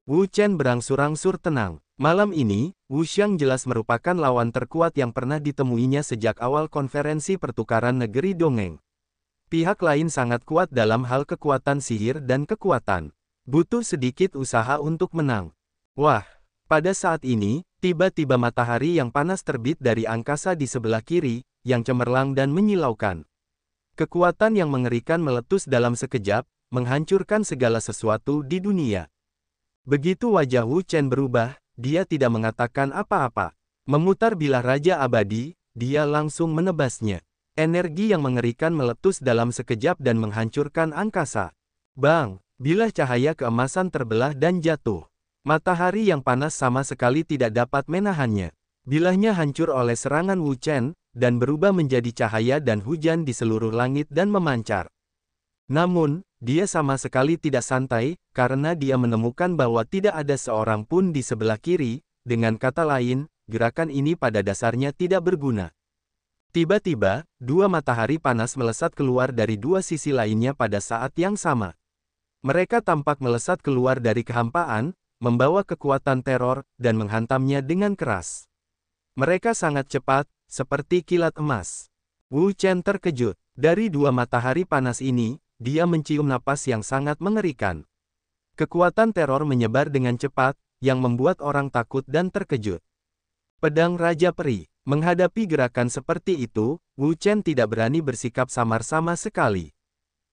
Wu Chen berangsur-angsur tenang. Malam ini, Wu Xiang jelas merupakan lawan terkuat yang pernah ditemuinya sejak awal konferensi pertukaran negeri Dongeng. Pihak lain sangat kuat dalam hal kekuatan sihir dan kekuatan. Butuh sedikit usaha untuk menang. Wah, pada saat ini, tiba-tiba matahari yang panas terbit dari angkasa di sebelah kiri, yang cemerlang dan menyilaukan. Kekuatan yang mengerikan meletus dalam sekejap, menghancurkan segala sesuatu di dunia. Begitu wajah Wu Chen berubah, dia tidak mengatakan apa-apa. Memutar bilah Raja Abadi, dia langsung menebasnya. Energi yang mengerikan meletus dalam sekejap dan menghancurkan angkasa. Bang! Bilah cahaya keemasan terbelah dan jatuh. Matahari yang panas sama sekali tidak dapat menahannya. Bilahnya hancur oleh serangan Wu Chen, dan berubah menjadi cahaya dan hujan di seluruh langit dan memancar. Namun, dia sama sekali tidak santai, karena dia menemukan bahwa tidak ada seorang pun di sebelah kiri, dengan kata lain, gerakan ini pada dasarnya tidak berguna. Tiba-tiba, dua matahari panas melesat keluar dari dua sisi lainnya pada saat yang sama. Mereka tampak melesat keluar dari kehampaan, membawa kekuatan teror, dan menghantamnya dengan keras. Mereka sangat cepat, seperti kilat emas. Wu Chen terkejut. Dari dua matahari panas ini, dia mencium napas yang sangat mengerikan. Kekuatan teror menyebar dengan cepat, yang membuat orang takut dan terkejut. Pedang Raja Peri. Menghadapi gerakan seperti itu, Wu Chen tidak berani bersikap samar sama sekali.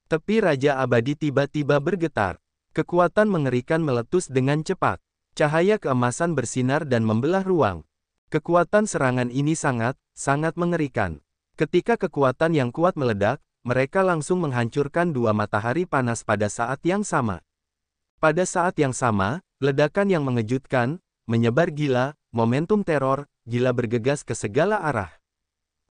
Tepi Raja Abadi tiba-tiba bergetar. Kekuatan mengerikan meletus dengan cepat. Cahaya keemasan bersinar dan membelah ruang. Kekuatan serangan ini sangat mengerikan. Ketika kekuatan yang kuat meledak, mereka langsung menghancurkan dua matahari panas pada saat yang sama. Pada saat yang sama, ledakan yang mengejutkan, menyebar gila, momentum teror, gila bergegas ke segala arah.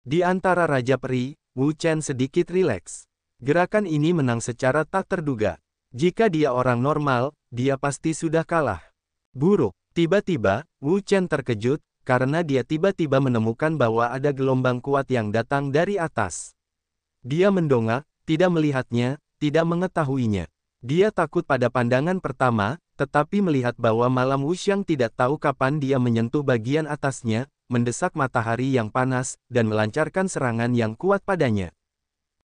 Di antara Raja Peri, Wu Chen sedikit rileks. Gerakan ini menang secara tak terduga. Jika dia orang normal, dia pasti sudah kalah. Buruk. Tiba-tiba, Wu Chen terkejut, karena dia tiba-tiba menemukan bahwa ada gelombang kuat yang datang dari atas. Dia mendongak, tidak melihatnya, tidak mengetahuinya. Dia takut pada pandangan pertama, tetapi melihat bahwa malam Wu Xiang tidak tahu kapan dia menyentuh bagian atasnya, mendesak matahari yang panas, dan melancarkan serangan yang kuat padanya.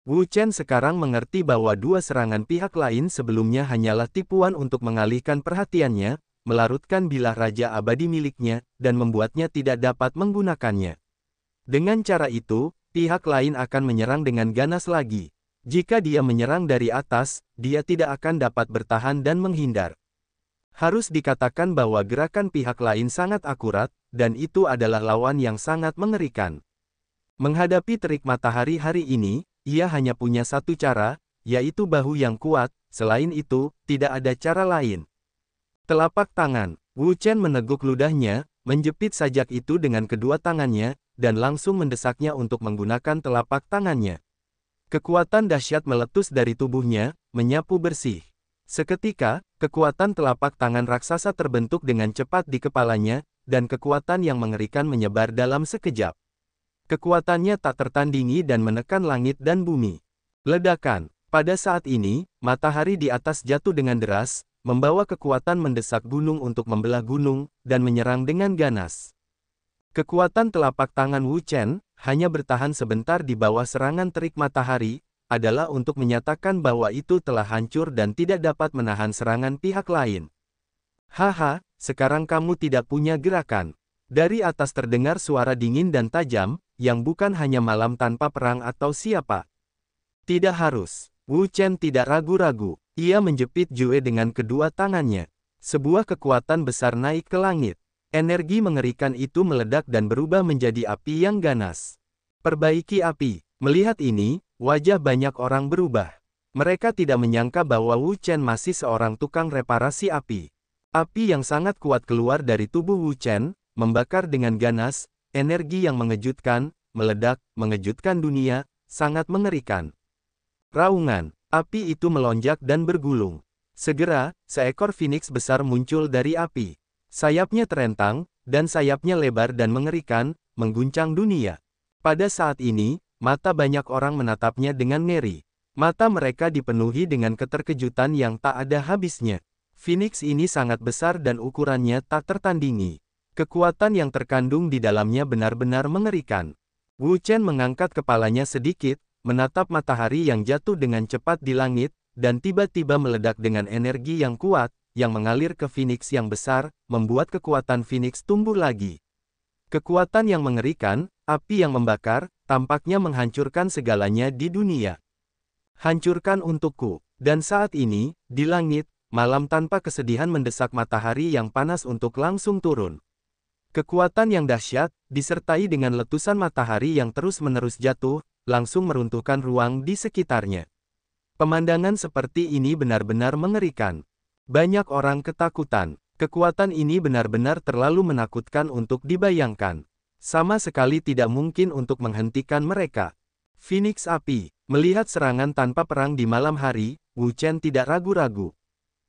Wu Chen sekarang mengerti bahwa dua serangan pihak lain sebelumnya hanyalah tipuan untuk mengalihkan perhatiannya, melarutkan bilah Raja Abadi miliknya, dan membuatnya tidak dapat menggunakannya. Dengan cara itu, pihak lain akan menyerang dengan ganas lagi. Jika dia menyerang dari atas, dia tidak akan dapat bertahan dan menghindar. Harus dikatakan bahwa gerakan pihak lain sangat akurat, dan itu adalah lawan yang sangat mengerikan. Menghadapi terik matahari hari ini, ia hanya punya satu cara, yaitu bahu yang kuat, selain itu, tidak ada cara lain. Telapak tangan, Wu Chen meneguk ludahnya, menjepit sajak itu dengan kedua tangannya, dan langsung mendesaknya untuk menggunakan telapak tangannya. Kekuatan dahsyat meletus dari tubuhnya, menyapu bersih. Seketika, kekuatan telapak tangan raksasa terbentuk dengan cepat di kepalanya, dan kekuatan yang mengerikan menyebar dalam sekejap. Kekuatannya tak tertandingi dan menekan langit dan bumi. Ledakan. Pada saat ini, matahari di atas jatuh dengan deras, membawa kekuatan mendesak gunung untuk membelah gunung, dan menyerang dengan ganas. Kekuatan telapak tangan Wu Chen, hanya bertahan sebentar di bawah serangan terik matahari, adalah untuk menyatakan bahwa itu telah hancur dan tidak dapat menahan serangan pihak lain. Haha, sekarang kamu tidak punya gerakan. Dari atas terdengar suara dingin dan tajam, yang bukan hanya malam tanpa perang atau siapa. Tidak harus. Wu Chen tidak ragu-ragu. Ia menjepit Jue dengan kedua tangannya. Sebuah kekuatan besar naik ke langit. Energi mengerikan itu meledak dan berubah menjadi api yang ganas. Perbaiki api. Melihat ini, wajah banyak orang berubah. Mereka tidak menyangka bahwa Wu Chen masih seorang tukang reparasi api. Api yang sangat kuat keluar dari tubuh Wu Chen, membakar dengan ganas, energi yang mengejutkan, meledak, mengejutkan dunia, sangat mengerikan. Raungan, api itu melonjak dan bergulung. Segera, seekor phoenix besar muncul dari api. Sayapnya terentang, dan sayapnya lebar dan mengerikan, mengguncang dunia. Pada saat ini, mata banyak orang menatapnya dengan ngeri. Mata mereka dipenuhi dengan keterkejutan yang tak ada habisnya. Phoenix ini sangat besar dan ukurannya tak tertandingi. Kekuatan yang terkandung di dalamnya benar-benar mengerikan. Wu Chen mengangkat kepalanya sedikit, menatap matahari yang jatuh dengan cepat di langit, dan tiba-tiba meledak dengan energi yang kuat, yang mengalir ke Phoenix yang besar, membuat kekuatan Phoenix tumbuh lagi. Kekuatan yang mengerikan, api yang membakar, tampaknya menghancurkan segalanya di dunia. Hancurkan untukku. Dan saat ini, di langit, malam tanpa kesedihan mendesak matahari yang panas untuk langsung turun. Kekuatan yang dahsyat, disertai dengan letusan matahari yang terus-menerus jatuh, langsung meruntuhkan ruang di sekitarnya. Pemandangan seperti ini benar-benar mengerikan. Banyak orang ketakutan. Kekuatan ini benar-benar terlalu menakutkan untuk dibayangkan. Sama sekali tidak mungkin untuk menghentikan mereka. Phoenix Api. Melihat serangan tanpa perang di malam hari, Wu Chen tidak ragu-ragu.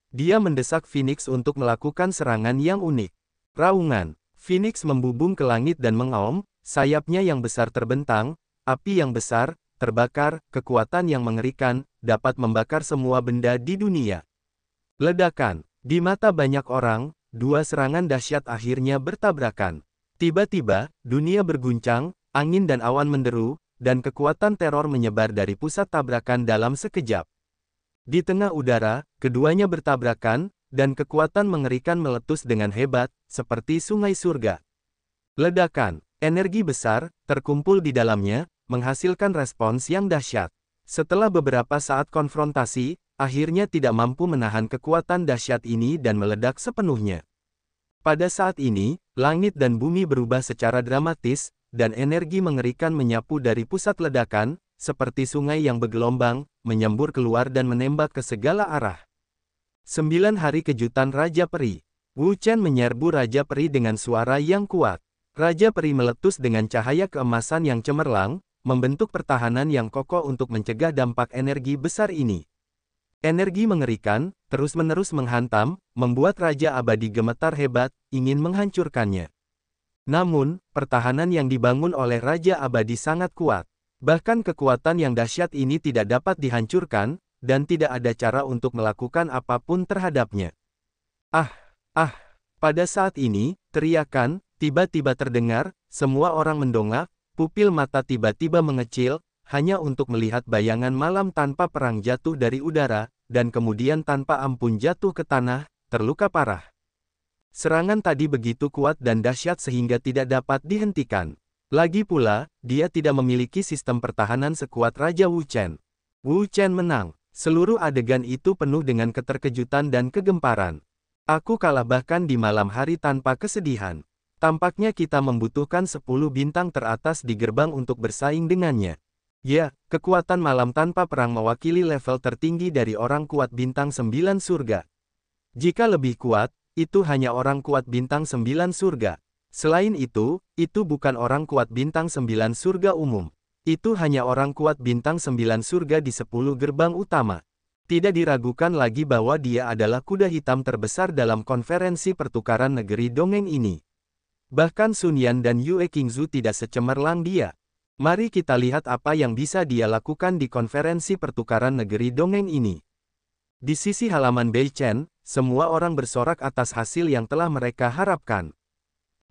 Dia mendesak Phoenix untuk melakukan serangan yang unik. Raungan. Phoenix membubung ke langit dan mengaum, sayapnya yang besar terbentang, api yang besar, terbakar, kekuatan yang mengerikan, dapat membakar semua benda di dunia. Ledakan. Di mata banyak orang, dua serangan dahsyat akhirnya bertabrakan. Tiba-tiba, dunia berguncang, angin dan awan menderu, dan kekuatan teror menyebar dari pusat tabrakan dalam sekejap. Di tengah udara, keduanya bertabrakan, dan kekuatan mengerikan meletus dengan hebat, seperti sungai surga. Ledakan, energi besar, terkumpul di dalamnya, menghasilkan respons yang dahsyat. Setelah beberapa saat konfrontasi, akhirnya tidak mampu menahan kekuatan dahsyat ini dan meledak sepenuhnya. Pada saat ini, langit dan bumi berubah secara dramatis, dan energi mengerikan menyapu dari pusat ledakan, seperti sungai yang bergelombang, menyembur keluar dan menembak ke segala arah. 9 hari kejutan Raja Peri. Wu Chen menyerbu Raja Peri dengan suara yang kuat. Raja Peri meletus dengan cahaya keemasan yang cemerlang, membentuk pertahanan yang kokoh untuk mencegah dampak energi besar ini. Energi mengerikan, terus-menerus menghantam, membuat Raja Abadi gemetar hebat, ingin menghancurkannya. Namun, pertahanan yang dibangun oleh Raja Abadi sangat kuat. Bahkan kekuatan yang dahsyat ini tidak dapat dihancurkan, dan tidak ada cara untuk melakukan apapun terhadapnya. Ah! Pada saat ini, teriakan, tiba-tiba terdengar, semua orang mendongak, pupil mata tiba-tiba mengecil, hanya untuk melihat bayangan malam tanpa perang jatuh dari udara, dan kemudian tanpa ampun jatuh ke tanah, terluka parah. Serangan tadi begitu kuat dan dahsyat sehingga tidak dapat dihentikan. Lagi pula, dia tidak memiliki sistem pertahanan sekuat Raja Wu Chen. Wu Chen menang. Seluruh adegan itu penuh dengan keterkejutan dan kegemparan. Aku kalah bahkan di malam hari tanpa kesedihan. Tampaknya kita membutuhkan 10 bintang teratas di gerbang untuk bersaing dengannya. Ya, kekuatan malam tanpa perang mewakili level tertinggi dari orang kuat bintang 9 surga. Jika lebih kuat, itu hanya orang kuat bintang 9 surga. Selain itu bukan orang kuat bintang 9 surga umum. Itu hanya orang kuat bintang 9 surga di 10 gerbang utama. Tidak diragukan lagi bahwa dia adalah kuda hitam terbesar dalam konferensi pertukaran negeri dongeng ini. Bahkan Sun Yan dan Yue Qingzu tidak secemerlang dia. Mari kita lihat apa yang bisa dia lakukan di konferensi pertukaran negeri dongeng ini. Di sisi halaman Bei Chen, semua orang bersorak atas hasil yang telah mereka harapkan.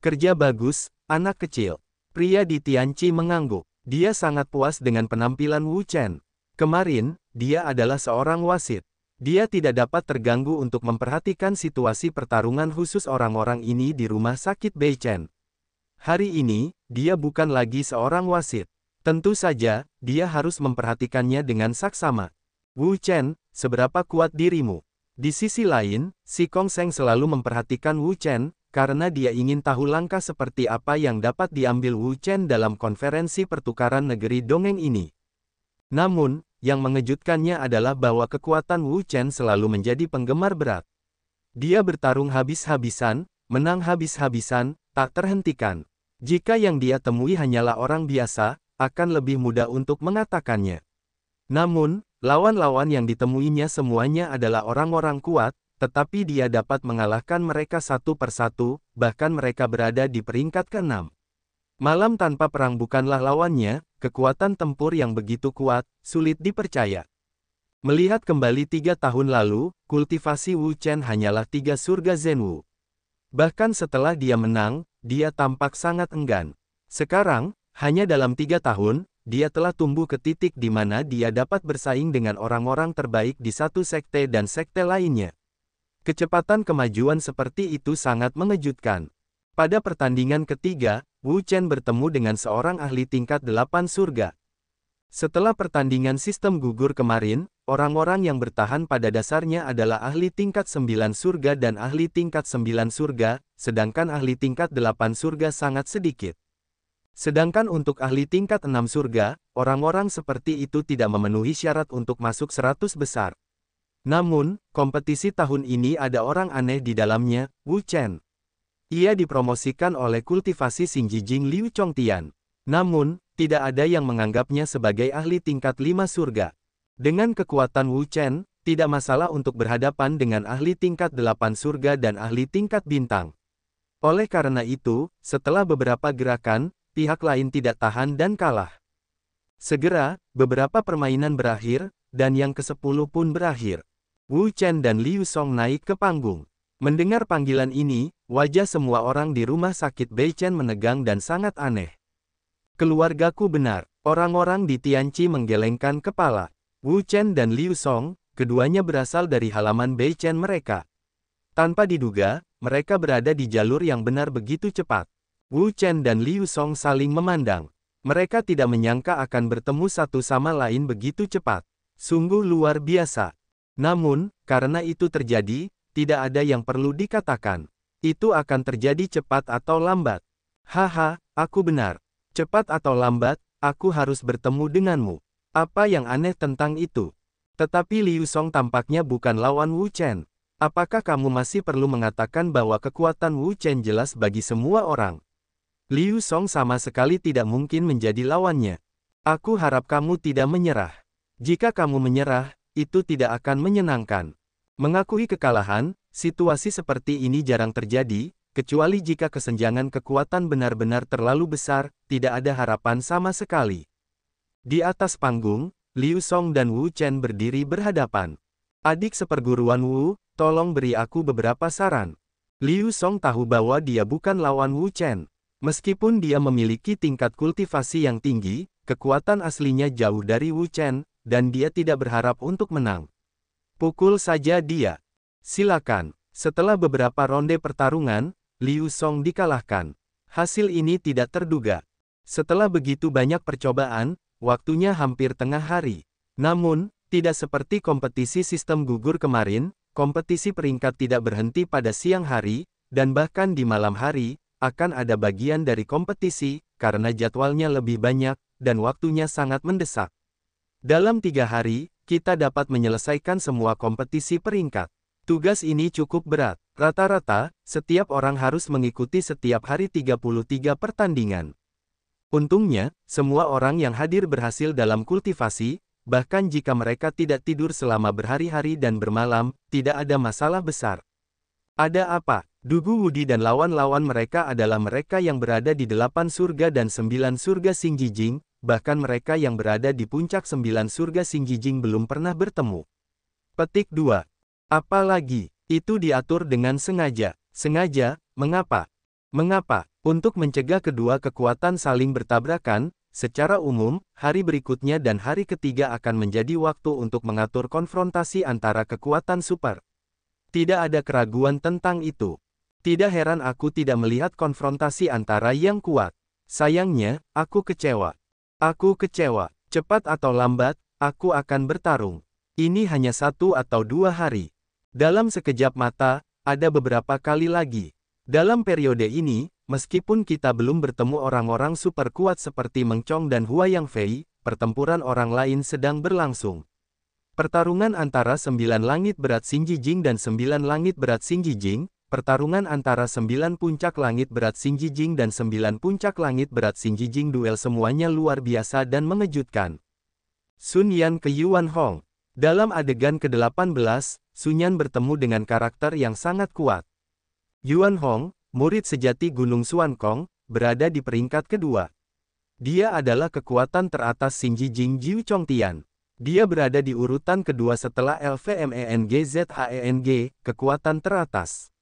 Kerja bagus, anak kecil. Pria di Tianqi mengangguk. Dia sangat puas dengan penampilan Wu Chen. Kemarin, dia adalah seorang wasit. Dia tidak dapat terganggu untuk memperhatikan situasi pertarungan khusus orang-orang ini di rumah sakit Bei Chen. Hari ini, dia bukan lagi seorang wasit. Tentu saja, dia harus memperhatikannya dengan saksama. Wu Chen, seberapa kuat dirimu? Di sisi lain, si Kong Seng selalu memperhatikan Wu Chen, karena dia ingin tahu langkah seperti apa yang dapat diambil Wu Chen dalam konferensi pertukaran negeri dongeng ini. Namun, yang mengejutkannya adalah bahwa kekuatan Wu Chen selalu menjadi penggemar berat. Dia bertarung habis-habisan, menang habis-habisan, tak terhentikan. Jika yang dia temui hanyalah orang biasa, akan lebih mudah untuk mengatakannya. Namun, lawan-lawan yang ditemuinya semuanya adalah orang-orang kuat, tetapi dia dapat mengalahkan mereka satu persatu, bahkan mereka berada di peringkat ke-6. Malam tanpa perang bukanlah lawannya, kekuatan tempur yang begitu kuat, sulit dipercaya. Melihat kembali 3 tahun lalu, kultivasi Wu Chen hanyalah 3 surga Zenwu. Bahkan setelah dia menang, dia tampak sangat enggan. Sekarang, hanya dalam 3 tahun, dia telah tumbuh ke titik di mana dia dapat bersaing dengan orang-orang terbaik di satu sekte dan sekte lainnya. Kecepatan kemajuan seperti itu sangat mengejutkan. Pada pertandingan ketiga, Wu Chen bertemu dengan seorang ahli tingkat 8 surga. Setelah pertandingan sistem gugur kemarin, orang-orang yang bertahan pada dasarnya adalah ahli tingkat 9 surga dan ahli tingkat 9 surga, sedangkan ahli tingkat 8 surga sangat sedikit. Sedangkan untuk ahli tingkat 6 surga, orang-orang seperti itu tidak memenuhi syarat untuk masuk 100 besar. Namun, kompetisi tahun ini ada orang aneh di dalamnya, Wu Chen. Ia dipromosikan oleh kultivasi Xinjijing Liu Chongtian. Namun, tidak ada yang menganggapnya sebagai ahli tingkat 5 surga. Dengan kekuatan Wu Chen, tidak masalah untuk berhadapan dengan ahli tingkat 8 surga dan ahli tingkat bintang. Oleh karena itu, setelah beberapa gerakan, pihak lain tidak tahan dan kalah. Segera, beberapa permainan berakhir, dan yang ke-10 pun berakhir. Wu Chen dan Liu Song naik ke panggung. Mendengar panggilan ini, wajah semua orang di rumah sakit Beichen menegang dan sangat aneh. Keluargaku benar, orang-orang di Tianqi menggelengkan kepala. Wu Chen dan Liu Song, keduanya berasal dari halaman Beichen mereka. Tanpa diduga, mereka berada di jalur yang benar begitu cepat. Wu Chen dan Liu Song saling memandang. Mereka tidak menyangka akan bertemu satu sama lain begitu cepat. Sungguh luar biasa. Namun, karena itu terjadi, tidak ada yang perlu dikatakan. Itu akan terjadi cepat atau lambat. Haha, aku benar. Cepat atau lambat, aku harus bertemu denganmu. Apa yang aneh tentang itu? Tetapi Liu Song tampaknya bukan lawan Wu Chen. Apakah kamu masih perlu mengatakan bahwa kekuatan Wu Chen jelas bagi semua orang? Liu Song sama sekali tidak mungkin menjadi lawannya. Aku harap kamu tidak menyerah. Jika kamu menyerah, itu tidak akan menyenangkan. Mengakui kekalahan, situasi seperti ini jarang terjadi, kecuali jika kesenjangan kekuatan benar-benar terlalu besar, tidak ada harapan sama sekali. Di atas panggung, Liu Song dan Wu Chen berdiri berhadapan. Adik seperguruan Wu, tolong beri aku beberapa saran. Liu Song tahu bahwa dia bukan lawan Wu Chen. Meskipun dia memiliki tingkat kultivasi yang tinggi, kekuatan aslinya jauh dari Wu Chen, dan dia tidak berharap untuk menang. Pukul saja dia. Silakan. Setelah beberapa ronde pertarungan, Liu Song dikalahkan. Hasil ini tidak terduga. Setelah begitu banyak percobaan, waktunya hampir tengah hari. Namun, tidak seperti kompetisi sistem gugur kemarin, kompetisi peringkat tidak berhenti pada siang hari, dan bahkan di malam hari, akan ada bagian dari kompetisi, karena jadwalnya lebih banyak, dan waktunya sangat mendesak. Dalam 3 hari, kita dapat menyelesaikan semua kompetisi peringkat. Tugas ini cukup berat. Rata-rata, setiap orang harus mengikuti setiap hari 33 pertandingan. Untungnya, semua orang yang hadir berhasil dalam kultivasi, bahkan jika mereka tidak tidur selama berhari-hari dan bermalam, tidak ada masalah besar. Ada apa? Dugu Wudi dan lawan-lawan mereka adalah mereka yang berada di 8 surga dan 9 surga Xinjijing, bahkan mereka yang berada di puncak 9 surga Xinjijing belum pernah bertemu. Petik 2. Apalagi, itu diatur dengan sengaja. Sengaja, mengapa? Mengapa? Untuk mencegah kedua kekuatan saling bertabrakan, secara umum, hari berikutnya dan hari ketiga akan menjadi waktu untuk mengatur konfrontasi antara kekuatan super. Tidak ada keraguan tentang itu. Tidak heran aku tidak melihat konfrontasi antara yang kuat. Sayangnya, aku kecewa. Aku kecewa. Cepat atau lambat, aku akan bertarung. Ini hanya 1 atau 2 hari. Dalam sekejap mata, ada beberapa kali lagi. Dalam periode ini, meskipun kita belum bertemu orang-orang super kuat seperti Meng Chong dan Hua Yang Fei, pertempuran orang lain sedang berlangsung. Pertarungan antara 9 langit berat Xinjijing dan 9 langit berat Xinjijing, pertarungan antara 9 puncak langit berat Xinjijing dan 9 puncak langit berat Xinjijing, duel semuanya luar biasa dan mengejutkan. Sun Yan ke Yuan Hong. Dalam adegan ke-18, Sun Yan bertemu dengan karakter yang sangat kuat. Yuan Hong, murid sejati Gunung Xuankong, berada di peringkat kedua. Dia adalah kekuatan teratas Xinjijing Jiu Chongtian. Dia berada di urutan kedua setelah LVMENGZHENG, kekuatan teratas.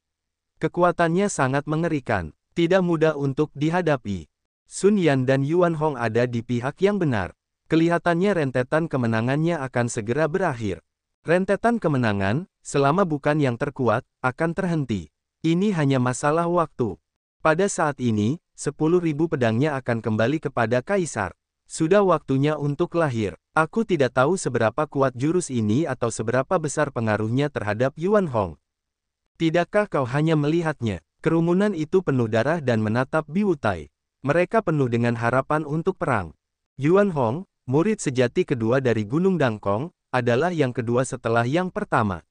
Kekuatannya sangat mengerikan, tidak mudah untuk dihadapi. Sun Yan dan Yuan Hong ada di pihak yang benar. Kelihatannya rentetan kemenangannya akan segera berakhir. Rentetan kemenangan, selama bukan yang terkuat, akan terhenti. Ini hanya masalah waktu. Pada saat ini, 10.000 pedangnya akan kembali kepada Kaisar. Sudah waktunya untuk lahir. Aku tidak tahu seberapa kuat jurus ini atau seberapa besar pengaruhnya terhadap Yuan Hong. Tidakkah kau hanya melihatnya? Kerumunan itu penuh darah dan menatap Biwutai. Mereka penuh dengan harapan untuk perang. Yuan Hong, murid sejati kedua dari Gunung Dangkong, adalah yang kedua setelah yang pertama.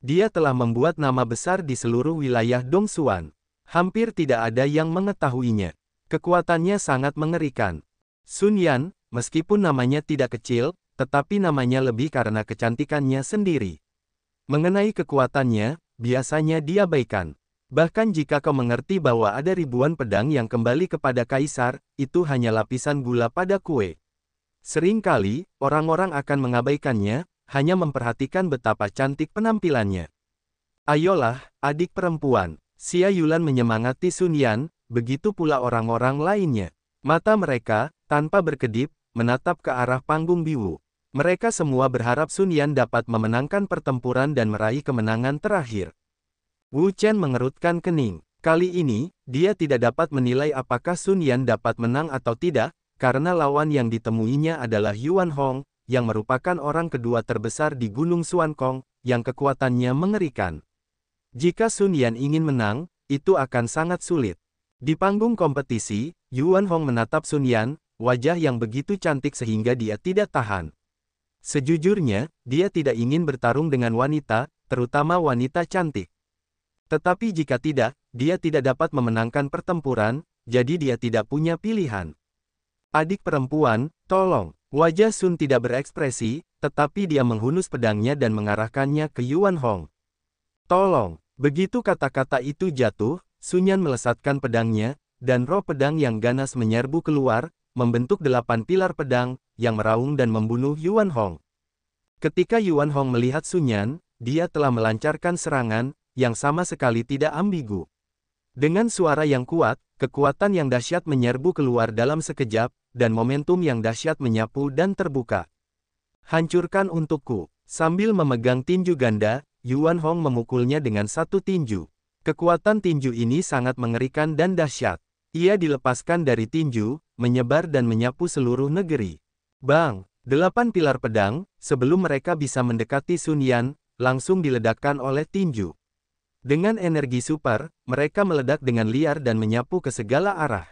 Dia telah membuat nama besar di seluruh wilayah Dongsuan. Hampir tidak ada yang mengetahuinya. Kekuatannya sangat mengerikan. Sun Yan, meskipun namanya tidak kecil, tetapi namanya lebih karena kecantikannya sendiri. Mengenai kekuatannya, biasanya diabaikan. Bahkan jika kau mengerti bahwa ada ribuan pedang yang kembali kepada Kaisar, itu hanya lapisan gula pada kue. Seringkali, orang-orang akan mengabaikannya, hanya memperhatikan betapa cantik penampilannya. Ayolah, adik perempuan. Xia Yulan menyemangati Sun Yan, begitu pula orang-orang lainnya. Mata mereka, tanpa berkedip, menatap ke arah panggung biwu. Mereka semua berharap Sun Yan dapat memenangkan pertempuran dan meraih kemenangan terakhir. Wu Chen mengerutkan kening. Kali ini, dia tidak dapat menilai apakah Sun Yan dapat menang atau tidak, karena lawan yang ditemuinya adalah Yuan Hong, yang merupakan orang kedua terbesar di Gunung Xuankong, yang kekuatannya mengerikan. Jika Sun Yan ingin menang, itu akan sangat sulit. Di panggung kompetisi, Yuan Hong menatap Sun Yan, wajah yang begitu cantik sehingga dia tidak tahan. Sejujurnya, dia tidak ingin bertarung dengan wanita, terutama wanita cantik. Tetapi jika tidak, dia tidak dapat memenangkan pertempuran, jadi dia tidak punya pilihan. Adik perempuan, tolong. Wajah Sun tidak berekspresi, tetapi dia menghunus pedangnya dan mengarahkannya ke Yuan Hong. Tolong. Begitu kata-kata itu jatuh, Sun Yan melesatkan pedangnya, dan roh pedang yang ganas menyerbu keluar, membentuk 8 pilar pedang, yang meraung dan membunuh Yuan Hong. Ketika Yuan Hong melihat Sun Yan, dia telah melancarkan serangan, yang sama sekali tidak ambigu. Dengan suara yang kuat, kekuatan yang dahsyat menyerbu keluar dalam sekejap, dan momentum yang dahsyat menyapu dan terbuka. Hancurkan untukku. Sambil memegang tinju ganda, Yuan Hong memukulnya dengan satu tinju. Kekuatan tinju ini sangat mengerikan dan dahsyat. Ia dilepaskan dari tinju, menyebar dan menyapu seluruh negeri. Bang! 8 pilar pedang, sebelum mereka bisa mendekati Sun Yan, langsung diledakkan oleh tinju. Dengan energi super, mereka meledak dengan liar dan menyapu ke segala arah.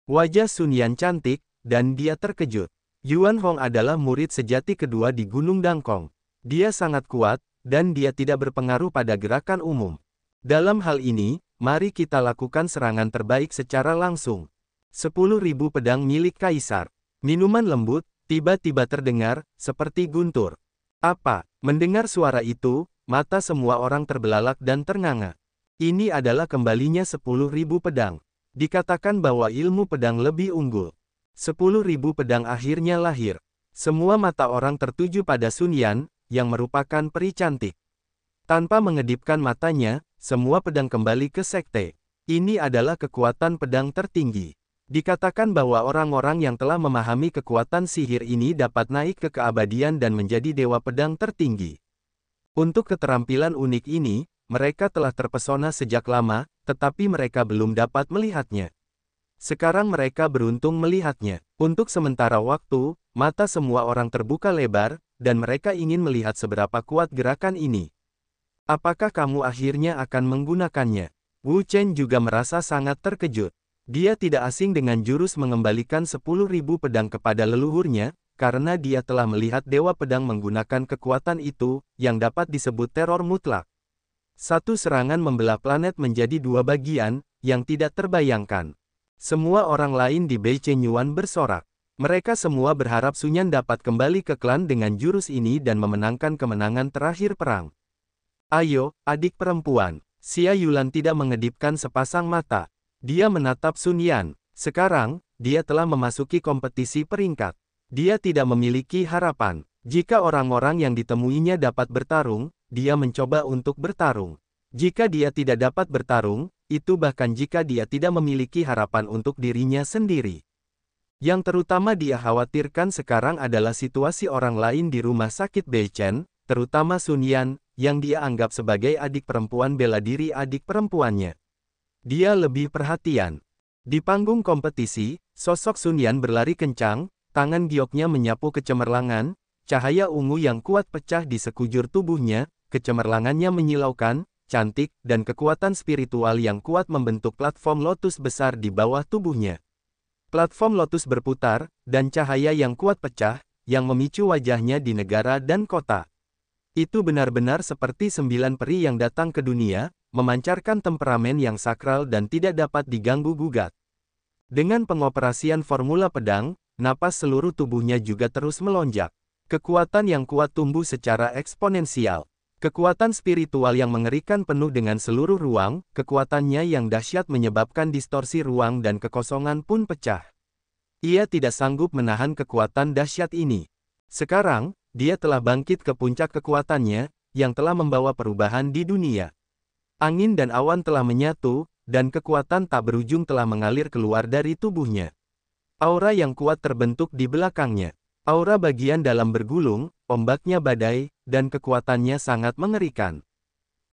Wajah Sun Yan cantik, dan dia terkejut. Yuan Hong adalah murid sejati kedua di Gunung Dangkong. Dia sangat kuat, dan dia tidak berpengaruh pada gerakan umum. Dalam hal ini, mari kita lakukan serangan terbaik secara langsung. 10.000 pedang milik Kaisar. Minuman lembut, tiba-tiba terdengar, seperti guntur. Apa? Mendengar suara itu, mata semua orang terbelalak dan ternganga. Ini adalah kembalinya 10.000 pedang. Dikatakan bahwa ilmu pedang lebih unggul. 10.000 pedang akhirnya lahir. Semua mata orang tertuju pada Sun Yan, yang merupakan peri cantik. Tanpa mengedipkan matanya, semua pedang kembali ke sekte. Ini adalah kekuatan pedang tertinggi. Dikatakan bahwa orang-orang yang telah memahami kekuatan sihir ini dapat naik ke keabadian dan menjadi dewa pedang tertinggi. Untuk keterampilan unik ini, mereka telah terpesona sejak lama, tetapi mereka belum dapat melihatnya. Sekarang mereka beruntung melihatnya. Untuk sementara waktu, mata semua orang terbuka lebar, dan mereka ingin melihat seberapa kuat gerakan ini. Apakah kamu akhirnya akan menggunakannya? Wu Chen juga merasa sangat terkejut. Dia tidak asing dengan jurus mengembalikan 10.000 pedang kepada leluhurnya, karena dia telah melihat Dewa Pedang menggunakan kekuatan itu, yang dapat disebut teror mutlak. Satu serangan membelah planet menjadi dua bagian, yang tidak terbayangkan. Semua orang lain di Beichenyuan bersorak. Mereka semua berharap Sun Yan dapat kembali ke klan dengan jurus ini dan memenangkan kemenangan terakhir perang. Ayo, adik perempuan. Xia Yulan tidak mengedipkan sepasang mata. Dia menatap Sun Yan. Sekarang, dia telah memasuki kompetisi peringkat. Dia tidak memiliki harapan. Jika orang-orang yang ditemuinya dapat bertarung, dia mencoba untuk bertarung. Jika dia tidak dapat bertarung, itu bahkan jika dia tidak memiliki harapan untuk dirinya sendiri. Yang terutama dia khawatirkan sekarang adalah situasi orang lain di rumah sakit Beichen, terutama Sun Yan, yang dia anggap sebagai adik perempuan bela diri adik perempuannya. Dia lebih perhatian. Di panggung kompetisi, sosok Sun Yan berlari kencang, tangan gioknya menyapu kecemerlangan, cahaya ungu yang kuat pecah di sekujur tubuhnya, kecemerlangannya menyilaukan, cantik, dan kekuatan spiritual yang kuat membentuk platform lotus besar di bawah tubuhnya. Platform lotus berputar, dan cahaya yang kuat pecah, yang memicu wajahnya di negara dan kota. Itu benar-benar seperti 9 peri yang datang ke dunia, memancarkan temperamen yang sakral dan tidak dapat diganggu-gugat. Dengan pengoperasian formula pedang, napas seluruh tubuhnya juga terus melonjak. Kekuatan yang kuat tumbuh secara eksponensial. Kekuatan spiritual yang mengerikan penuh dengan seluruh ruang, kekuatannya yang dahsyat menyebabkan distorsi ruang dan kekosongan pun pecah. Ia tidak sanggup menahan kekuatan dahsyat ini. Sekarang, dia telah bangkit ke puncak kekuatannya, yang telah membawa perubahan di dunia. Angin dan awan telah menyatu, dan kekuatan tak berujung telah mengalir keluar dari tubuhnya. Aura yang kuat terbentuk di belakangnya. Aura bagian dalam bergulung, ombaknya badai, dan kekuatannya sangat mengerikan.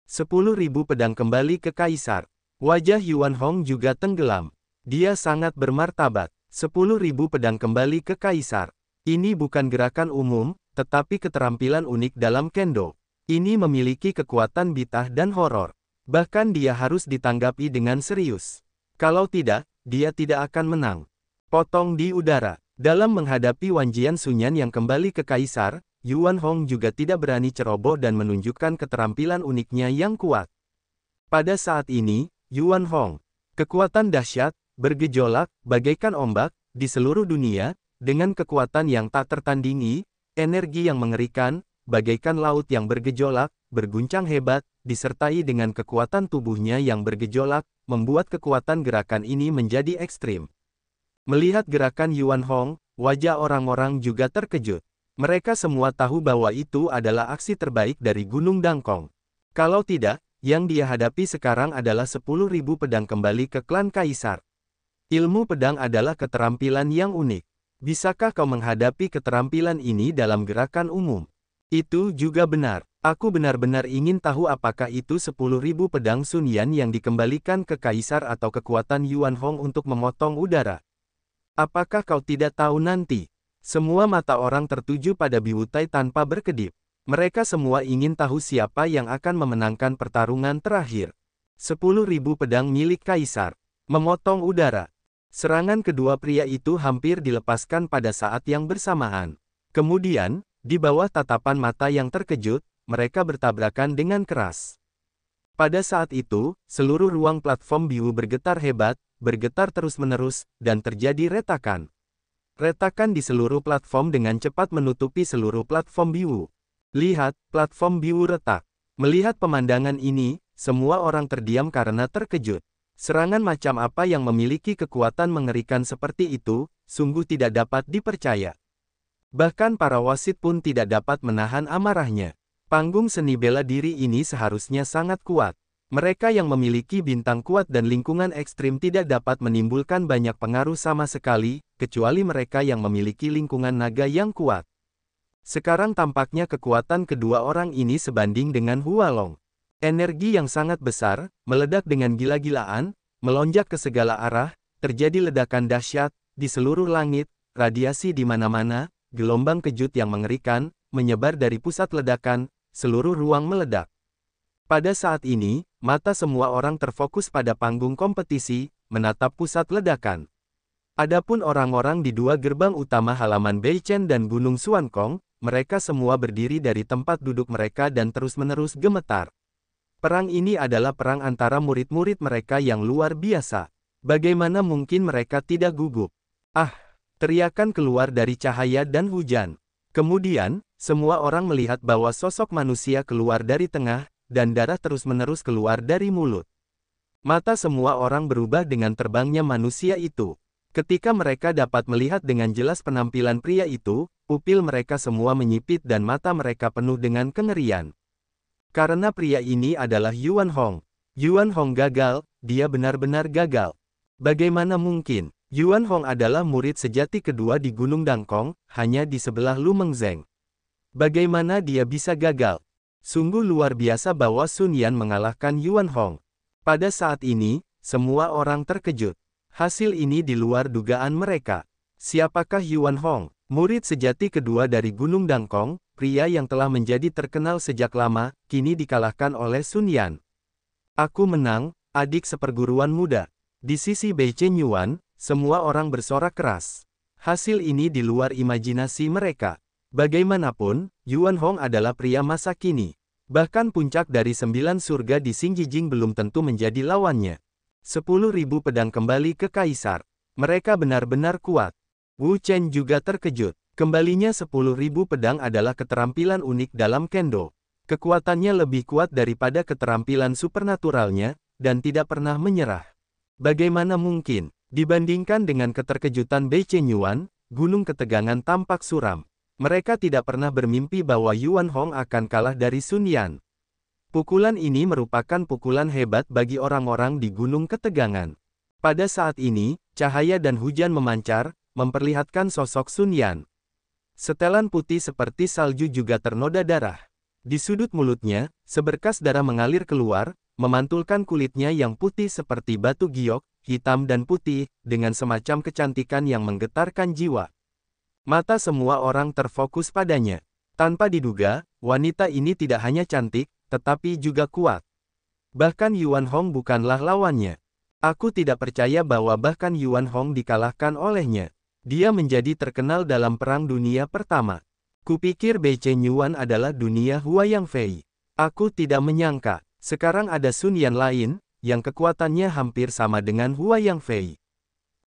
10.000 pedang kembali ke Kaisar. Wajah Yuan Hong juga tenggelam. Dia sangat bermartabat. 10.000 pedang kembali ke Kaisar. Ini bukan gerakan umum, tetapi keterampilan unik dalam kendo. Ini memiliki kekuatan bitah dan horor. Bahkan dia harus ditanggapi dengan serius. Kalau tidak, dia tidak akan menang. Potong di udara. Dalam menghadapi Wan Jian Sunyan yang kembali ke Kaisar, Yuan Hong juga tidak berani ceroboh dan menunjukkan keterampilan uniknya yang kuat. Pada saat ini, Yuan Hong, kekuatan dahsyat, bergejolak, bagaikan ombak, di seluruh dunia, dengan kekuatan yang tak tertandingi, energi yang mengerikan, bagaikan laut yang bergejolak, berguncang hebat, disertai dengan kekuatan tubuhnya yang bergejolak, membuat kekuatan gerakan ini menjadi ekstrim. Melihat gerakan Yuan Hong, wajah orang-orang juga terkejut. Mereka semua tahu bahwa itu adalah aksi terbaik dari Gunung Dangkong. Kalau tidak, yang dia hadapi sekarang adalah 10.000 pedang kembali ke klan Kaisar. Ilmu pedang adalah keterampilan yang unik. Bisakah kau menghadapi keterampilan ini dalam gerakan umum? Itu juga benar. Aku benar-benar ingin tahu apakah itu 10.000 pedang Sun Yan yang dikembalikan ke Kaisar atau kekuatan Yuan Hong untuk memotong udara. Apakah kau tidak tahu nanti? Semua mata orang tertuju pada Biwutai tanpa berkedip. Mereka semua ingin tahu siapa yang akan memenangkan pertarungan terakhir. 10.000 pedang milik Kaisar. Memotong udara. Serangan kedua pria itu hampir dilepaskan pada saat yang bersamaan. Kemudian, di bawah tatapan mata yang terkejut, mereka bertabrakan dengan keras. Pada saat itu, seluruh ruang platform Biwu bergetar hebat, bergetar terus-menerus, dan terjadi retakan. Retakan di seluruh platform dengan cepat menutupi seluruh platform Biwu. Lihat, platform Biwu retak. Melihat pemandangan ini, semua orang terdiam karena terkejut. Serangan macam apa yang memiliki kekuatan mengerikan seperti itu, sungguh tidak dapat dipercaya. Bahkan para wasit pun tidak dapat menahan amarahnya. Panggung seni bela diri ini seharusnya sangat kuat. Mereka yang memiliki bintang kuat dan lingkungan ekstrim tidak dapat menimbulkan banyak pengaruh sama sekali, kecuali mereka yang memiliki lingkungan naga yang kuat. Sekarang tampaknya kekuatan kedua orang ini sebanding dengan Hualong. Energi yang sangat besar, meledak dengan gila-gilaan, melonjak ke segala arah, terjadi ledakan dahsyat, di seluruh langit, radiasi di mana-mana, gelombang kejut yang mengerikan, menyebar dari pusat ledakan, seluruh ruang meledak. Pada saat ini, mata semua orang terfokus pada panggung kompetisi, menatap pusat ledakan. Adapun orang-orang di dua gerbang utama halaman Beichen dan Gunung Xuankong, mereka semua berdiri dari tempat duduk mereka dan terus-menerus gemetar. Perang ini adalah perang antara murid-murid mereka yang luar biasa. Bagaimana mungkin mereka tidak gugup? Ah! Teriakan keluar dari cahaya dan hujan. Kemudian, semua orang melihat bahwa sosok manusia keluar dari tengah, dan darah terus-menerus keluar dari mulut. Mata semua orang berubah dengan terbangnya manusia itu. Ketika mereka dapat melihat dengan jelas penampilan pria itu, pupil mereka semua menyipit dan mata mereka penuh dengan kengerian. Karena pria ini adalah Yuan Hong. Yuan Hong gagal, dia benar-benar gagal. Bagaimana mungkin? Yuan Hong adalah murid sejati kedua di Gunung Dangkong, hanya di sebelah Lu Mengzeng. Bagaimana dia bisa gagal? Sungguh luar biasa bahwa Sun Yan mengalahkan Yuan Hong. Pada saat ini, semua orang terkejut. Hasil ini di luar dugaan mereka. Siapakah Yuan Hong? Murid sejati kedua dari Gunung Dangkong, pria yang telah menjadi terkenal sejak lama, kini dikalahkan oleh Sun Yan. Aku menang, adik seperguruan muda. Di sisi Bei Chen Yuan, semua orang bersorak keras. Hasil ini di luar imajinasi mereka. Bagaimanapun, Yuan Hong adalah pria masa kini. Bahkan puncak dari 9 surga di Xingjing belum tentu menjadi lawannya. 10.000 pedang kembali ke Kaisar. Mereka benar-benar kuat. Wu Chen juga terkejut. Kembalinya 10.000 pedang adalah keterampilan unik dalam Kendo. Kekuatannya lebih kuat daripada keterampilan supernaturalnya, dan tidak pernah menyerah. Bagaimana mungkin? Dibandingkan dengan keterkejutan Bei Chen Yuan, gunung ketegangan tampak suram. Mereka tidak pernah bermimpi bahwa Yuan Hong akan kalah dari Sun Yan. Pukulan ini merupakan pukulan hebat bagi orang-orang di gunung ketegangan. Pada saat ini, cahaya dan hujan memancar, memperlihatkan sosok Sun Yan. Setelan putih seperti salju juga ternoda darah. Di sudut mulutnya, seberkas darah mengalir keluar, memantulkan kulitnya yang putih seperti batu giok, hitam dan putih, dengan semacam kecantikan yang menggetarkan jiwa. Mata semua orang terfokus padanya. Tanpa diduga, wanita ini tidak hanya cantik, tetapi juga kuat. Bahkan Yuan Hong bukanlah lawannya. Aku tidak percaya bahwa bahkan Yuan Hong dikalahkan olehnya. Dia menjadi terkenal dalam Perang Dunia Pertama. Kupikir Bei Chen Yuan adalah dunia Huayang Fei. Aku tidak menyangka, sekarang ada Sun Yan lain, yang kekuatannya hampir sama dengan Huayang Fei.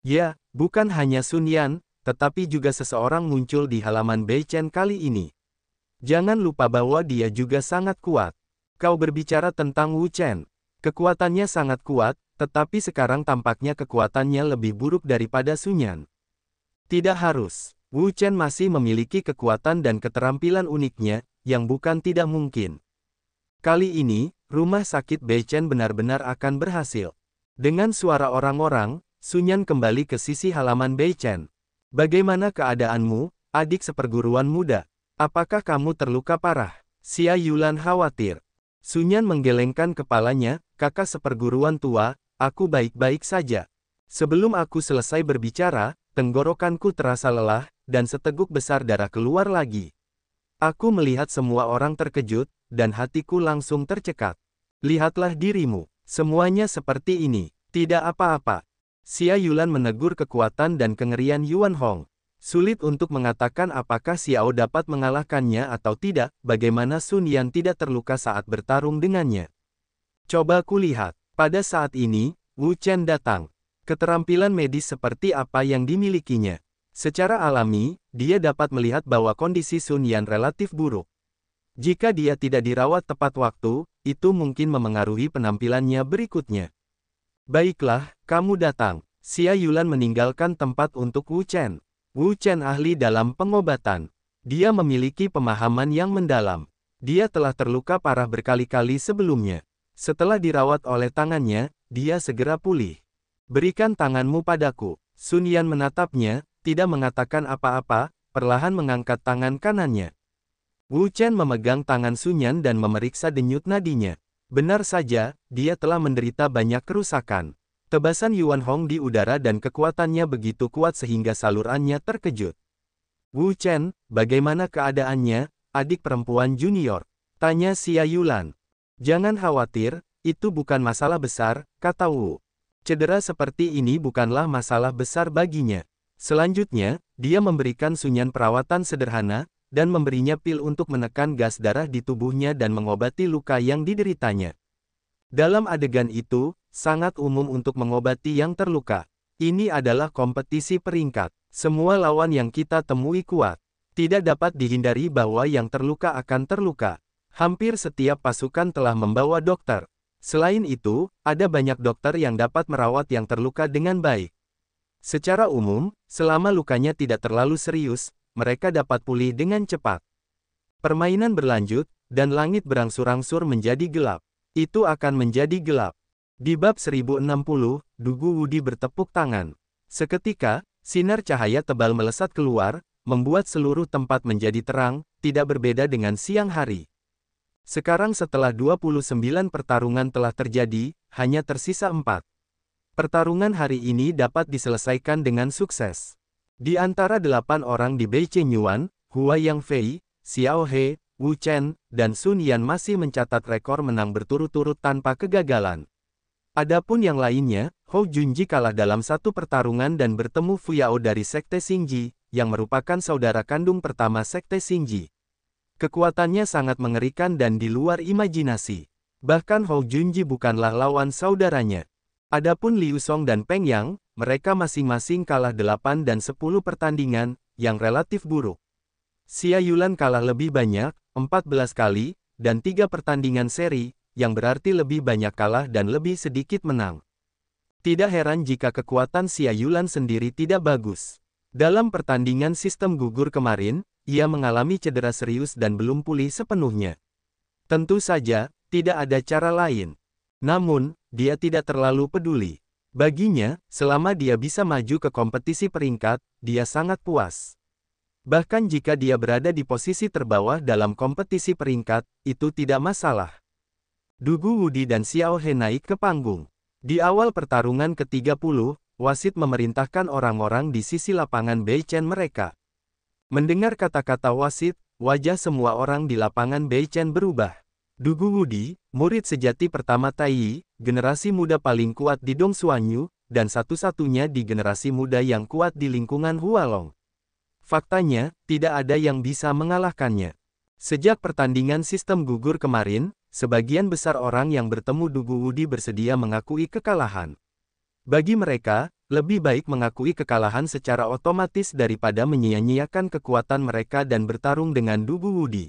Ya, bukan hanya Sun Yan, tetapi juga seseorang muncul di halaman Bei Chen kali ini. Jangan lupa bahwa dia juga sangat kuat. Kau berbicara tentang Wu Chen. Kekuatannya sangat kuat, tetapi sekarang tampaknya kekuatannya lebih buruk daripada Sun Yan. Tidak harus. Wu Chen masih memiliki kekuatan dan keterampilan uniknya, yang bukan tidak mungkin. Kali ini, rumah sakit Bei Chen benar-benar akan berhasil. Dengan suara orang-orang, Sun Yan kembali ke sisi halaman Bei Chen. Bagaimana keadaanmu, adik seperguruan muda? Apakah kamu terluka parah? Xia Yulan khawatir. Sun Yan menggelengkan kepalanya, kakak seperguruan tua, aku baik-baik saja. Sebelum aku selesai berbicara, tenggorokanku terasa lelah, dan seteguk besar darah keluar lagi. Aku melihat semua orang terkejut, dan hatiku langsung tercekat. Lihatlah dirimu, semuanya seperti ini, tidak apa-apa. Xia Yulan menegur kekuatan dan kengerian Yuan Hong. Sulit untuk mengatakan apakah Xiao dapat mengalahkannya atau tidak, bagaimana Sun Yan tidak terluka saat bertarung dengannya. Coba kulihat, pada saat ini, Wu Chen datang. Keterampilan medis seperti apa yang dimilikinya. Secara alami, dia dapat melihat bahwa kondisi Sun Yan relatif buruk. Jika dia tidak dirawat tepat waktu, itu mungkin memengaruhi penampilannya berikutnya. Baiklah, kamu datang. Xia Yulan meninggalkan tempat untuk Wu Chen. Wu Chen ahli dalam pengobatan. Dia memiliki pemahaman yang mendalam. Dia telah terluka parah berkali-kali sebelumnya. Setelah dirawat oleh tangannya, dia segera pulih. Berikan tanganmu padaku. Sun Yan menatapnya, tidak mengatakan apa-apa, perlahan mengangkat tangan kanannya. Wu Chen memegang tangan Sun Yan dan memeriksa denyut nadinya. Benar saja, dia telah menderita banyak kerusakan. Tebasan Yuan Hong di udara dan kekuatannya begitu kuat sehingga salurannya terkejut. Wu Chen, bagaimana keadaannya, adik perempuan junior? Tanya Xia Yulan. Jangan khawatir, itu bukan masalah besar, kata Wu. Cedera seperti ini bukanlah masalah besar baginya. Selanjutnya, dia memberikan Sun Yan perawatan sederhana, dan memberinya pil untuk menekan gas darah di tubuhnya dan mengobati luka yang dideritanya. Dalam adegan itu, sangat umum untuk mengobati yang terluka. Ini adalah kompetisi peringkat. Semua lawan yang kita temui kuat. Tidak dapat dihindari bahwa yang terluka akan terluka. Hampir setiap pasukan telah membawa dokter. Selain itu, ada banyak dokter yang dapat merawat yang terluka dengan baik. Secara umum, selama lukanya tidak terlalu serius, mereka dapat pulih dengan cepat. Permainan berlanjut, dan langit berangsur-angsur menjadi gelap. Itu akan menjadi gelap. Di bab 1060, Dugu Wudi bertepuk tangan. Seketika, sinar cahaya tebal melesat keluar, membuat seluruh tempat menjadi terang, tidak berbeda dengan siang hari. Sekarang setelah 29 pertarungan telah terjadi, hanya tersisa 4. Pertarungan hari ini dapat diselesaikan dengan sukses. Di antara 8 orang di Beichen Yuan, Hua Yangfei, Xiao He, Wu Chen, dan Sun Yan masih mencatat rekor menang berturut-turut tanpa kegagalan. Adapun yang lainnya, Hou Junji kalah dalam satu pertarungan dan bertemu Fu Yao dari Sekte Xingji, yang merupakan saudara kandung pertama Sekte Xingji. Kekuatannya sangat mengerikan dan di luar imajinasi. Bahkan Hou Junji bukanlah lawan saudaranya. Adapun Liu Song dan Peng Yang, mereka masing-masing kalah 8 dan 10 pertandingan, yang relatif buruk. Xia Yulan kalah lebih banyak, 14 kali, dan 3 pertandingan seri, yang berarti lebih banyak kalah dan lebih sedikit menang. Tidak heran jika kekuatan Xia Yulan sendiri tidak bagus. Dalam pertandingan sistem gugur kemarin, ia mengalami cedera serius dan belum pulih sepenuhnya. Tentu saja, tidak ada cara lain. Namun, dia tidak terlalu peduli. Baginya, selama dia bisa maju ke kompetisi peringkat, dia sangat puas. Bahkan jika dia berada di posisi terbawah dalam kompetisi peringkat, itu tidak masalah. Dugu Wudi dan Xiao He naik ke panggung. Di awal pertarungan ke-30, wasit memerintahkan orang-orang di sisi lapangan Beichen mereka. Mendengar kata-kata wasit, wajah semua orang di lapangan Beichen berubah. Dugu Wudi, murid sejati pertama Taiyi, generasi muda paling kuat di Dongsuanyu, dan satu-satunya di generasi muda yang kuat di lingkungan Hualong. Faktanya, tidak ada yang bisa mengalahkannya. Sejak pertandingan sistem gugur kemarin, sebagian besar orang yang bertemu Dugu Wudi bersedia mengakui kekalahan. Bagi mereka, lebih baik mengakui kekalahan secara otomatis daripada menyia-nyiakan kekuatan mereka dan bertarung dengan Dugu Wudi.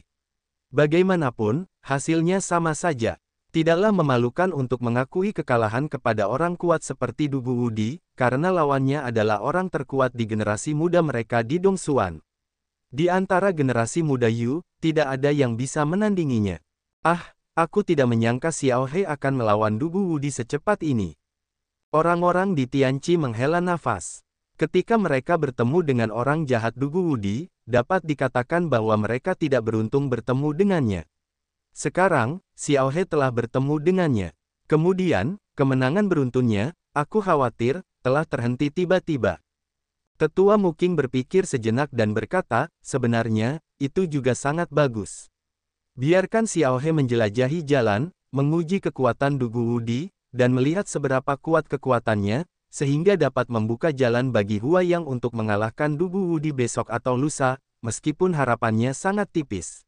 Bagaimanapun, hasilnya sama saja. Tidaklah memalukan untuk mengakui kekalahan kepada orang kuat seperti Dugu Wudi, karena lawannya adalah orang terkuat di generasi muda mereka di Dongsuan. Di antara generasi muda Yu, tidak ada yang bisa menandinginya. Aku tidak menyangka Xiao He akan melawan Dugu Wudi secepat ini. Orang-orang di Tianqi menghela nafas. Ketika mereka bertemu dengan orang jahat Dugu Wudi, dapat dikatakan bahwa mereka tidak beruntung bertemu dengannya. Sekarang, Xiao He telah bertemu dengannya. Kemudian, kemenangan beruntunnya, aku khawatir, telah terhenti tiba-tiba. Tetua Muking berpikir sejenak dan berkata, sebenarnya, itu juga sangat bagus. Biarkan Xiao He menjelajahi jalan, menguji kekuatan Dugu Wudi, dan melihat seberapa kuat kekuatannya, sehingga dapat membuka jalan bagi Hua Yang untuk mengalahkan Dugu Wudi besok atau lusa, meskipun harapannya sangat tipis.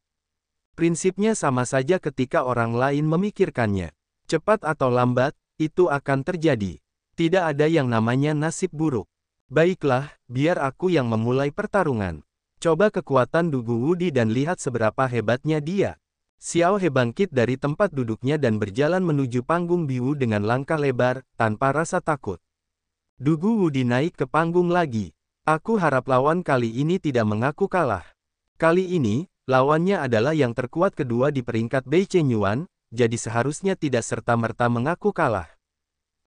Prinsipnya sama saja ketika orang lain memikirkannya. Cepat atau lambat, itu akan terjadi. Tidak ada yang namanya nasib buruk. Baiklah, biar aku yang memulai pertarungan. Coba kekuatan Dugu Wudi dan lihat seberapa hebatnya dia. Xiao He bangkit dari tempat duduknya dan berjalan menuju panggung biru dengan langkah lebar, tanpa rasa takut. Dugu Wudi naik ke panggung lagi. Aku harap lawan kali ini tidak mengaku kalah. Kali ini, lawannya adalah yang terkuat kedua di peringkat Beichen Yuan, jadi seharusnya tidak serta-merta mengaku kalah.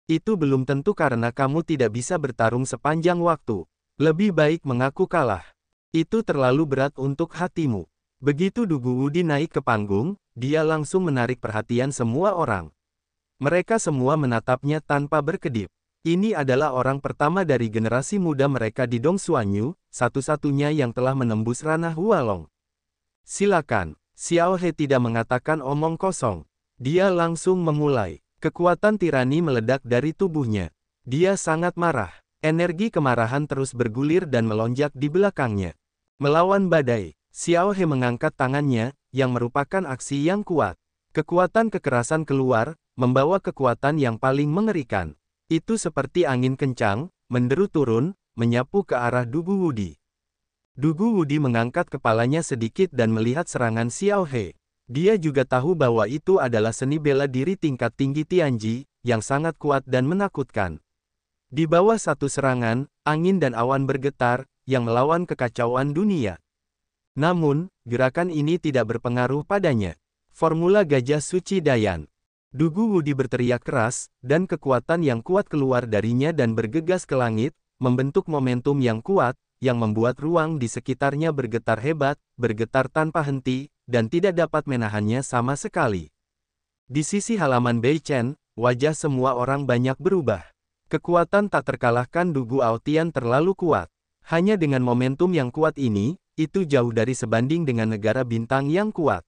Itu belum tentu karena kamu tidak bisa bertarung sepanjang waktu. Lebih baik mengaku kalah. Itu terlalu berat untuk hatimu. Begitu Dugu Wudi naik ke panggung, dia langsung menarik perhatian semua orang. Mereka semua menatapnya tanpa berkedip. Ini adalah orang pertama dari generasi muda mereka di Dongsuanyu, satu-satunya yang telah menembus ranah Hualong. Silakan, Xiao He tidak mengatakan omong kosong. Dia langsung memulai. Kekuatan tirani meledak dari tubuhnya. Dia sangat marah. Energi kemarahan terus bergulir dan melonjak di belakangnya. Melawan badai, Xiao He mengangkat tangannya, yang merupakan aksi yang kuat. Kekuatan kekerasan keluar, membawa kekuatan yang paling mengerikan. Itu seperti angin kencang, menderu turun, menyapu ke arah Dugu Wudi. Dugu Wudi mengangkat kepalanya sedikit dan melihat serangan Xiao He. Dia juga tahu bahwa itu adalah seni bela diri tingkat tinggi Tianji, yang sangat kuat dan menakutkan. Di bawah satu serangan, angin dan awan bergetar, yang melawan kekacauan dunia. Namun, gerakan ini tidak berpengaruh padanya. Formula Gajah Suci Dayan. Dugu Wudi berteriak keras, dan kekuatan yang kuat keluar darinya dan bergegas ke langit, membentuk momentum yang kuat, yang membuat ruang di sekitarnya bergetar hebat, bergetar tanpa henti, dan tidak dapat menahannya sama sekali. Di sisi halaman Beichen, wajah semua orang banyak berubah. Kekuatan tak terkalahkan Dugu Aotian terlalu kuat. Hanya dengan momentum yang kuat ini, itu jauh dari sebanding dengan negara bintang yang kuat.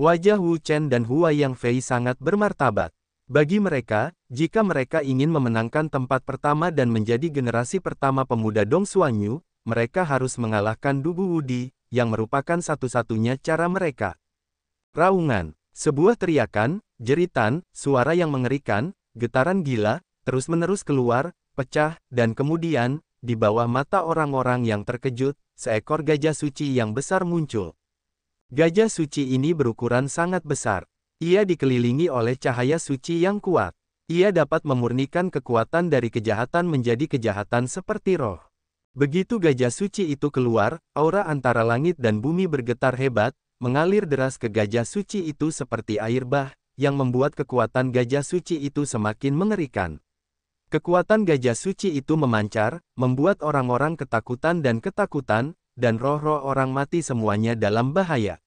Wajah Wu Chen dan Hua Yang Fei sangat bermartabat. Bagi mereka, jika mereka ingin memenangkan tempat pertama dan menjadi generasi pertama pemuda Dong Xuanyu, mereka harus mengalahkan Dugu Wudi, yang merupakan satu-satunya cara mereka. Raungan, sebuah teriakan, jeritan, suara yang mengerikan, getaran gila, terus-menerus keluar, pecah, dan kemudian, di bawah mata orang-orang yang terkejut, seekor gajah suci yang besar muncul. Gajah suci ini berukuran sangat besar. Ia dikelilingi oleh cahaya suci yang kuat. Ia dapat memurnikan kekuatan dari kejahatan menjadi kejahatan seperti roh. Begitu gajah suci itu keluar, aura antara langit dan bumi bergetar hebat, mengalir deras ke gajah suci itu seperti air bah, yang membuat kekuatan gajah suci itu semakin mengerikan. Kekuatan gajah suci itu memancar, membuat orang-orang ketakutan, dan roh-roh orang mati semuanya dalam bahaya.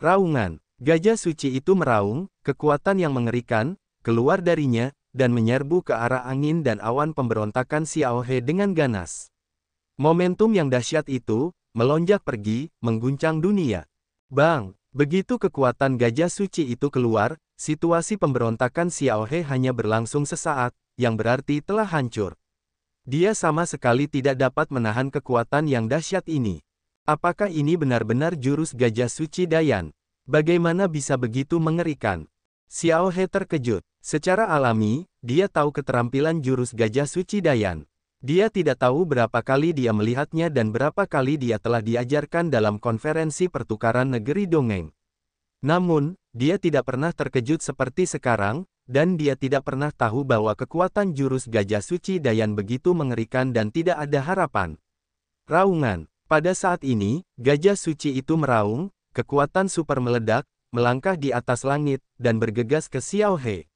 Raungan, gajah suci itu meraung, kekuatan yang mengerikan, keluar darinya, dan menyerbu ke arah angin dan awan pemberontakan Xiao He dengan ganas. Momentum yang dahsyat itu, melonjak pergi, mengguncang dunia. Bang! Begitu kekuatan gajah suci itu keluar, situasi pemberontakan Xiao He hanya berlangsung sesaat, yang berarti telah hancur. Dia sama sekali tidak dapat menahan kekuatan yang dahsyat ini. Apakah ini benar-benar jurus gajah suci Dayan? Bagaimana bisa begitu mengerikan? Xiao He terkejut. Secara alami, dia tahu keterampilan jurus gajah suci Dayan. Dia tidak tahu berapa kali dia melihatnya dan berapa kali dia telah diajarkan dalam konferensi pertukaran negeri dongeng. Namun, dia tidak pernah terkejut seperti sekarang, dan dia tidak pernah tahu bahwa kekuatan jurus gajah suci Dayan begitu mengerikan dan tidak ada harapan. Raungan. Pada saat ini, gajah suci itu meraung, kekuatan super meledak, melangkah di atas langit, dan bergegas ke Xiao He.